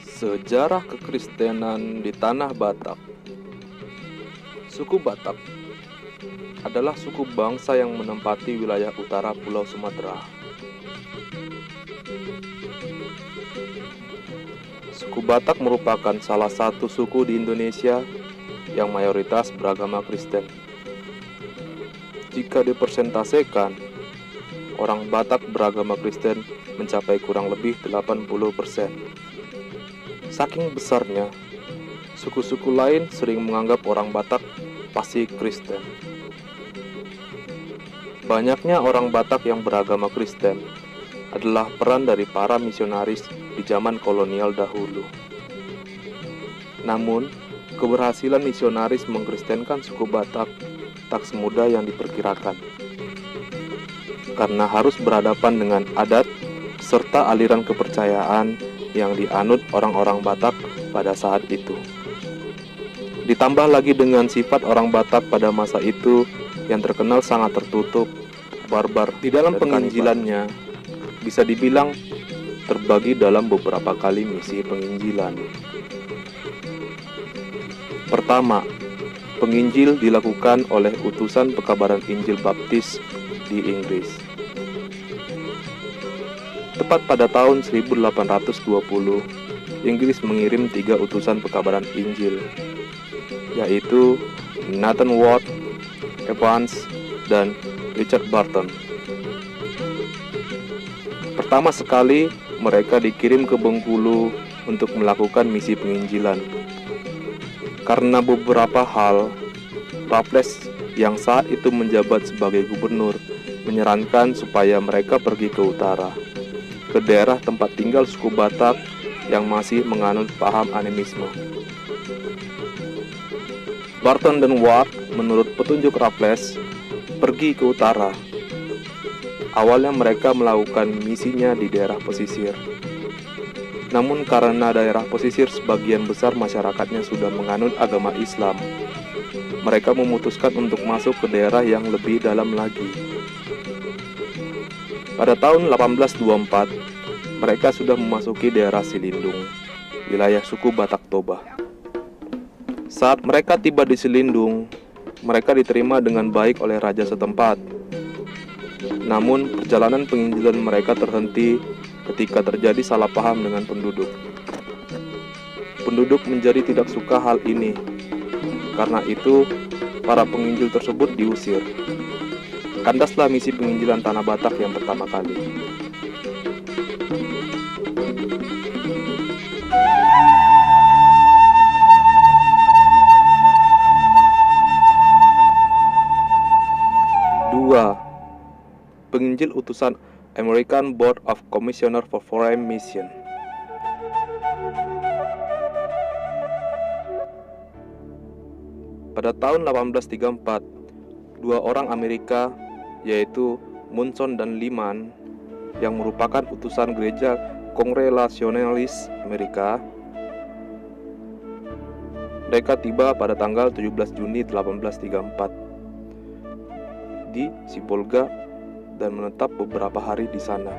Sejarah kekristenan di tanah Batak. Suku Batak adalah suku bangsa yang menempati wilayah utara Pulau Sumatera. Suku Batak merupakan salah satu suku di Indonesia yang mayoritas beragama Kristen. Jika dipersentasekan, orang Batak beragama Kristen mencapai kurang lebih 80%. Saking besarnya, suku-suku lain sering menganggap orang Batak pasti Kristen. Banyaknya orang Batak yang beragama Kristen adalah peran dari para misionaris di zaman kolonial dahulu. Namun, keberhasilan misionaris mengkristenkan suku Batak tak semudah yang diperkirakan, karena harus berhadapan dengan adat serta aliran kepercayaan yang dianut orang-orang Batak pada saat itu. Ditambah lagi dengan sifat orang Batak pada masa itu yang terkenal sangat tertutup, barbar. Di dalam penginjilannya bisa dibilang terbagi dalam beberapa kali misi penginjilan. Pertama, penginjil dilakukan oleh utusan pekabaran Injil Baptis di Inggris. Tepat pada tahun 1820, Inggris mengirim 3 utusan pekabaran Injil, yaitu Nathan Ward, Evans, dan Richard Barton. Pertama sekali, mereka dikirim ke Bengkulu untuk melakukan misi penginjilan. Karena beberapa hal, Raffles yang saat itu menjabat sebagai gubernur menyarankan supaya mereka pergi ke utara, ke daerah tempat tinggal suku Batak yang masih menganut paham animisme. Barton dan Ward, menurut petunjuk Raffles, pergi ke utara. Awalnya mereka melakukan misinya di daerah pesisir. Namun karena daerah pesisir sebagian besar masyarakatnya sudah menganut agama Islam, mereka memutuskan untuk masuk ke daerah yang lebih dalam lagi. Pada tahun 1824, mereka sudah memasuki daerah Silindung, wilayah suku Batak Toba. Saat mereka tiba di Silindung, mereka diterima dengan baik oleh raja setempat. Namun, perjalanan penginjilan mereka terhenti ketika terjadi salah paham dengan penduduk. Penduduk menjadi tidak suka hal ini. Karena itu, para penginjil tersebut diusir. Kandaslah misi penginjilan tanah Batak yang pertama kali. Penginjil utusan American Board of Commissioner for Foreign Mission. Pada tahun 1834, 2 orang Amerika, yaitu Munson dan Lyman, yang merupakan utusan gereja Kongregasionalis Amerika, mereka tiba pada tanggal 17 Juni 1834 di Sibolga dan menetap beberapa hari di sana.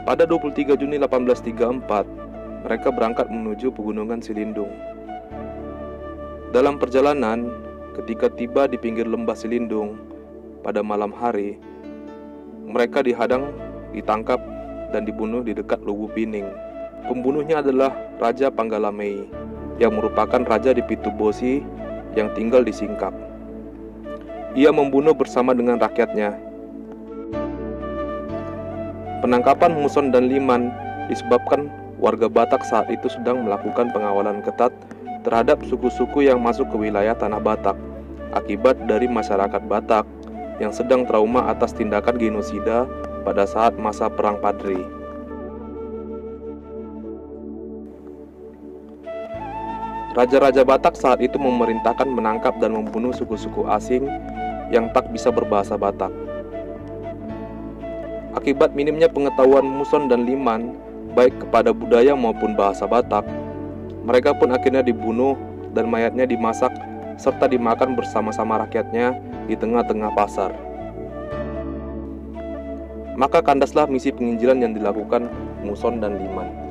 Pada 23 Juni 1834, mereka berangkat menuju pegunungan Silindung. Dalam perjalanan, ketika tiba di pinggir lembah Silindung pada malam hari, mereka dihadang, ditangkap, dan dibunuh di dekat Lubu Pining. Pembunuhnya adalah Raja Panggalamei, yang merupakan raja di Pitubosi yang tinggal di Singkap. Ia membunuh bersama dengan rakyatnya. Penangkapan Muson dan Lyman disebabkan warga Batak saat itu sedang melakukan pengawalan ketat terhadap suku-suku yang masuk ke wilayah tanah Batak akibat dari masyarakat Batak yang sedang trauma atas tindakan genosida pada saat masa Perang Padri. Raja-raja Batak saat itu memerintahkan menangkap dan membunuh suku-suku asing yang tak bisa berbahasa Batak. Akibat minimnya pengetahuan Muson dan Lyman, baik kepada budaya maupun bahasa Batak, mereka pun akhirnya dibunuh dan mayatnya dimasak serta dimakan bersama-sama rakyatnya di tengah-tengah pasar. Maka kandaslah misi penginjilan yang dilakukan Muson dan Liman.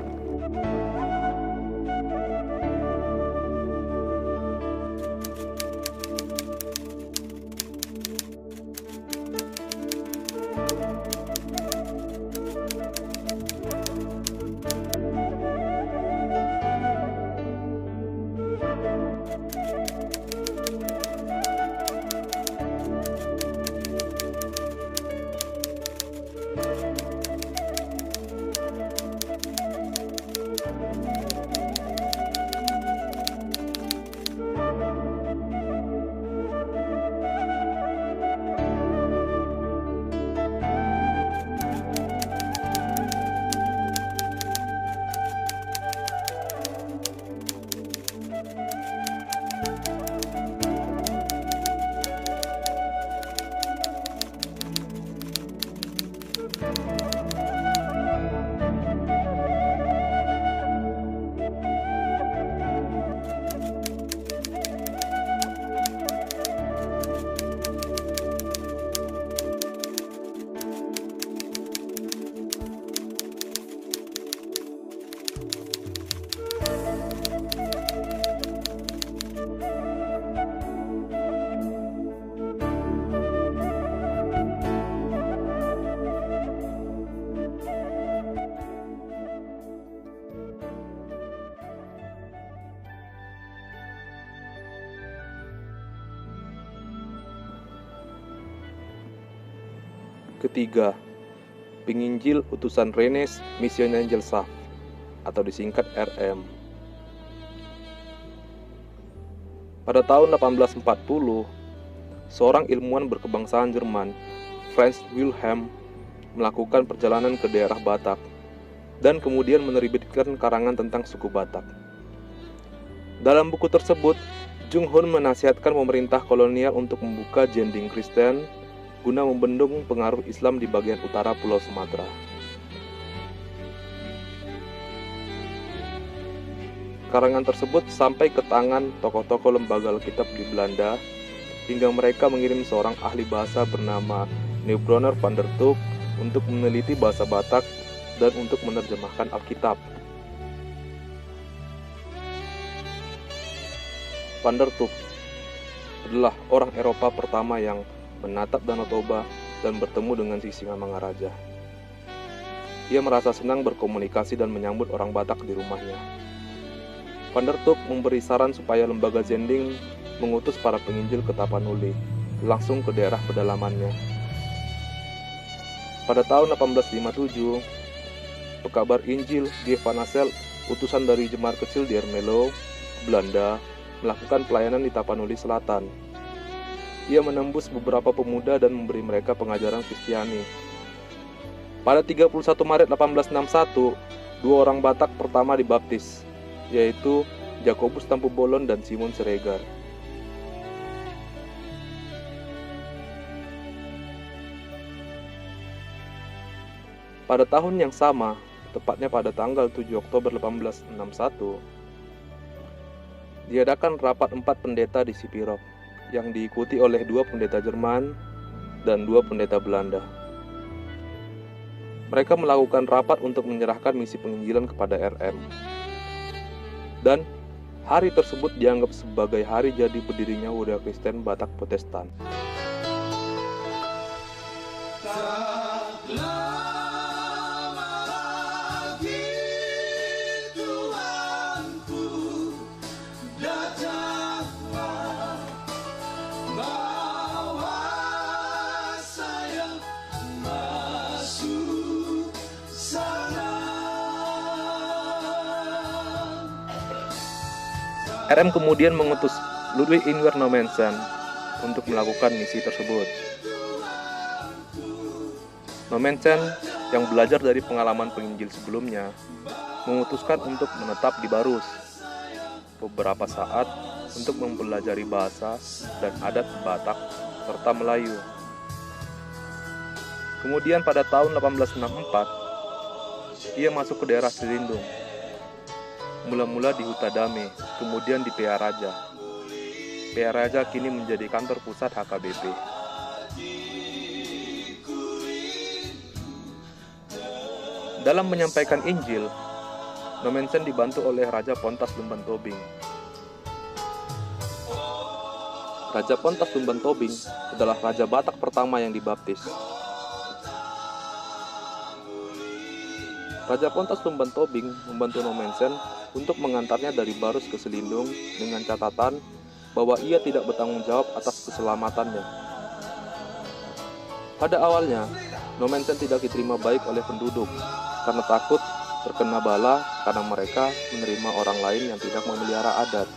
Ketiga, penginjil utusan Rennes Mission Angel Staff atau disingkat RM. Pada tahun 1840, seorang ilmuwan berkebangsaan Jerman, Franz Wilhelm, melakukan perjalanan ke daerah Batak dan kemudian menerbitkan karangan tentang suku Batak. Dalam buku tersebut, Jung Hun menasihatkan pemerintah kolonial untuk membuka jending Kristen guna membendung pengaruh Islam di bagian utara Pulau Sumatera. Karangan tersebut sampai ke tangan tokoh-tokoh lembaga Alkitab di Belanda hingga mereka mengirim seorang ahli bahasa bernama Neubronner van der Tuuk untuk meneliti bahasa Batak dan untuk menerjemahkan Alkitab. Van der Tuuk adalah orang Eropa pertama yang menatap Danau Toba dan bertemu dengan Sisingamangaraja. Ia merasa senang berkomunikasi dan menyambut orang Batak di rumahnya. Van der Tuuk memberi saran supaya lembaga Zending mengutus para penginjil ke Tapanuli, langsung ke daerah pedalamannya. Pada tahun 1857, pekabar Injil G. van Asselt, utusan dari jemaat kecil di Ermelo, Belanda, melakukan pelayanan di Tapanuli Selatan. Ia menembus beberapa pemuda dan memberi mereka pengajaran Kristiani. Pada 31 Maret 1861, dua orang Batak pertama dibaptis, yaitu Jakobus Tampu Bolon dan Simon Siregar. Pada tahun yang sama, tepatnya pada tanggal 7 Oktober 1861, diadakan rapat 4 pendeta di Sipirok, yang diikuti oleh 2 pendeta Jerman dan 2 pendeta Belanda. Mereka melakukan rapat untuk menyerahkan misi penginjilan kepada RM. Dan hari tersebut dianggap sebagai hari jadi berdirinya Budaya Kristen Batak Protestan. RM kemudian mengutus Ludwig Ingwer Nommensen untuk melakukan misi tersebut. Nommensen yang belajar dari pengalaman penginjil sebelumnya memutuskan untuk menetap di Barus beberapa saat untuk mempelajari bahasa dan adat Batak serta Melayu. Kemudian pada tahun 1864, ia masuk ke daerah Silindung. Mula-mula di Huta Dame, kemudian di PA Raja. PA Raja kini menjadi kantor pusat HKBP. Dalam menyampaikan Injil, Nommensen dibantu oleh Raja Pontas Lumban Tobing. Raja Pontas Lumban Tobing adalah Raja Batak pertama yang dibaptis. Raja Pontas Lumban Tobing membantu Nommensen untuk mengantarnya dari Barus ke Selindung dengan catatan bahwa ia tidak bertanggung jawab atas keselamatannya. Pada awalnya, Nommensen tidak diterima baik oleh penduduk karena takut terkena bala karena mereka menerima orang lain yang tidak memelihara adat.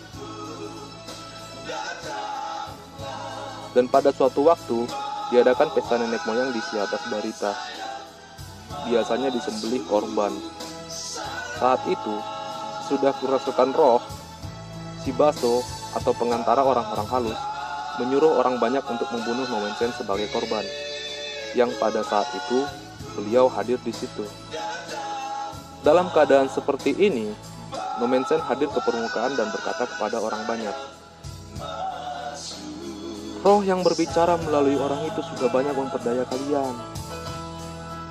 Dan pada suatu waktu, diadakan pesta nenek moyang di Siatas Barita. Biasanya disembelih korban. Saat itu, sudah kerasukan roh, si Baso atau pengantara orang-orang halus menyuruh orang banyak untuk membunuh Nommensen sebagai korban, yang pada saat itu beliau hadir di situ. Dalam keadaan seperti ini, Nommensen hadir ke permukaan dan berkata kepada orang banyak, "Roh yang berbicara melalui orang itu sudah banyak memperdaya kalian.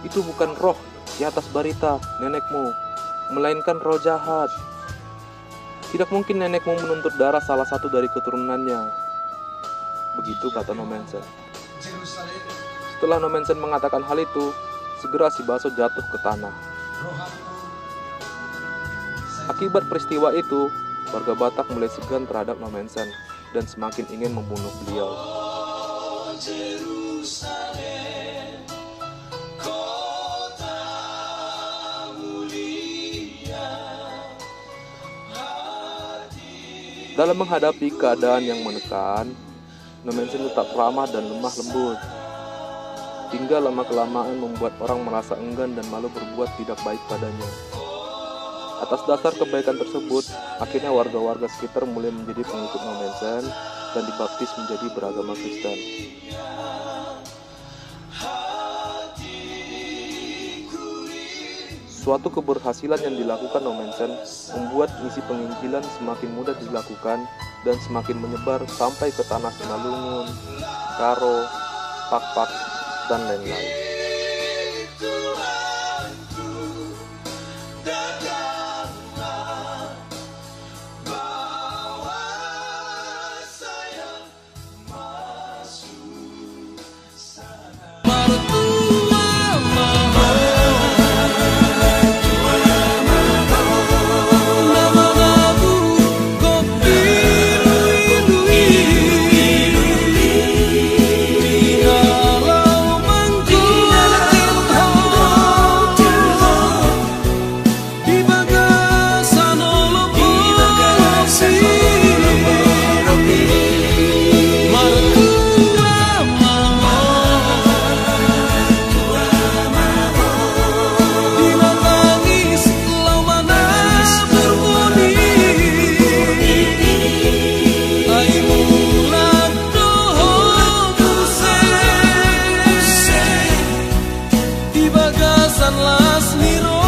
Itu bukan roh di atas Barita, nenekmu, melainkan roh jahat. Tidak mungkin nenekmu menuntut darah salah satu dari keturunannya." Begitu kata Nommensen. Setelah Nommensen mengatakan hal itu, segera si Baso jatuh ke tanah. Akibat peristiwa itu, warga Batak mulai segan terhadap Nommensen dan semakin ingin membunuh beliau. Dalam menghadapi keadaan yang menekan, Nommensen tetap ramah dan lemah lembut, hingga lama-kelamaan membuat orang merasa enggan dan malu berbuat tidak baik padanya. Atas dasar kebaikan tersebut, akhirnya warga-warga sekitar mulai menjadi pengikut Nommensen dan dibaptis menjadi beragama Kristen. Suatu keberhasilan yang dilakukan Nommensen membuat misi penginjilan semakin mudah dilakukan dan semakin menyebar sampai ke tanah Sinalungun, Karo, Pakpak, dan lain-lain. Di bagasan las miro